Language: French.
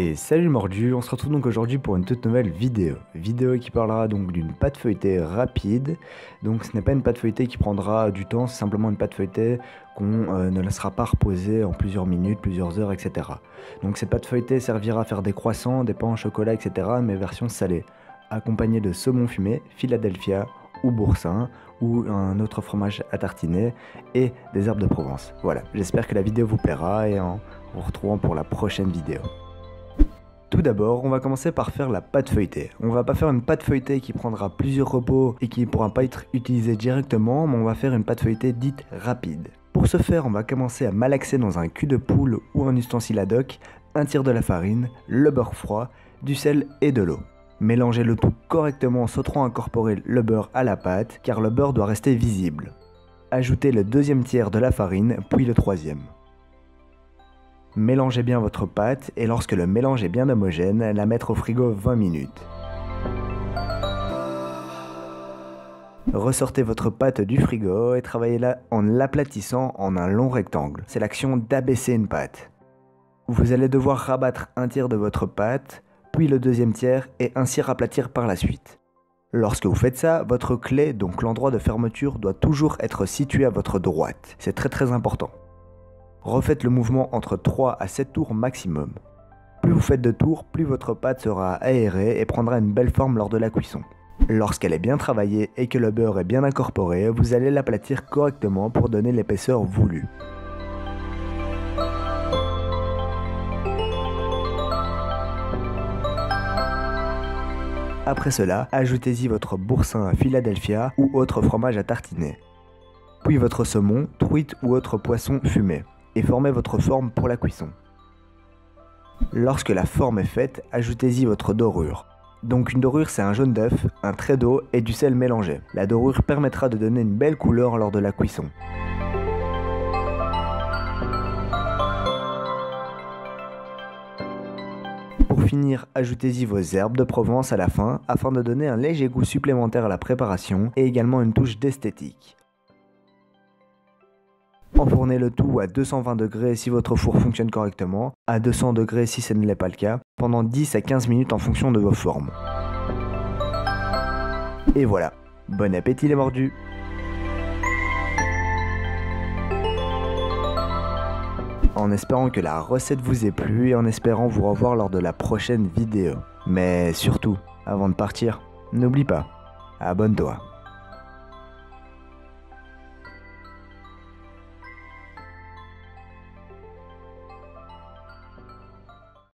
Et salut Mordu, on se retrouve donc aujourd'hui pour une toute nouvelle vidéo qui parlera donc d'une pâte feuilletée rapide. Donc ce n'est pas une pâte feuilletée qui prendra du temps, c'est simplement une pâte feuilletée qu'on ne laissera pas reposer en plusieurs minutes, plusieurs heures, etc. Donc cette pâte feuilletée servira à faire des croissants, des pains au chocolat, etc. mais version salée, accompagnée de saumon fumé, Philadelphia ou boursin ou un autre fromage à tartiner et des herbes de Provence. Voilà, j'espère que la vidéo vous plaira et en vous retrouvant pour la prochaine vidéo. Tout d'abord, on va commencer par faire la pâte feuilletée. On va pas faire une pâte feuilletée qui prendra plusieurs repos et qui ne pourra pas être utilisée directement, mais on va faire une pâte feuilletée dite rapide. Pour ce faire, on va commencer à malaxer dans un cul de poule ou un ustensile ad hoc un tiers de la farine, le beurre froid, du sel et de l'eau. Mélangez le tout correctement sans trop incorporer le beurre à la pâte, car le beurre doit rester visible. Ajoutez le deuxième tiers de la farine, puis le troisième. Mélangez bien votre pâte et lorsque le mélange est bien homogène, la mettre au frigo 20 minutes. Ressortez votre pâte du frigo et travaillez-la en l'aplatissant en un long rectangle. C'est l'action d'abaisser une pâte. Vous allez devoir rabattre un tiers de votre pâte, puis le deuxième tiers et ainsi raplatir par la suite. Lorsque vous faites ça, votre clé, donc l'endroit de fermeture, doit toujours être situé à votre droite. C'est très important. Refaites le mouvement entre 3 à 7 tours maximum. Plus vous faites de tours, plus votre pâte sera aérée et prendra une belle forme lors de la cuisson. Lorsqu'elle est bien travaillée et que le beurre est bien incorporé, vous allez l'aplatir correctement pour donner l'épaisseur voulue. Après cela, ajoutez-y votre boursin à Philadelphia ou autre fromage à tartiner. Puis votre saumon, truite ou autre poisson fumé. Et formez votre forme pour la cuisson. Lorsque la forme est faite, ajoutez-y votre dorure. Donc une dorure, c'est un jaune d'œuf, un trait d'eau et du sel mélangé. La dorure permettra de donner une belle couleur lors de la cuisson. Pour finir, ajoutez-y vos herbes de Provence à la fin afin de donner un léger goût supplémentaire à la préparation et également une touche d'esthétique. Enfournez le tout à 220 degrés si votre four fonctionne correctement, à 200 degrés si ce ne l'est pas le cas, pendant 10 à 15 minutes en fonction de vos formes. Et voilà, bon appétit les mordus! En espérant que la recette vous ait plu et en espérant vous revoir lors de la prochaine vidéo. Mais surtout, avant de partir, n'oublie pas, abonne-toi.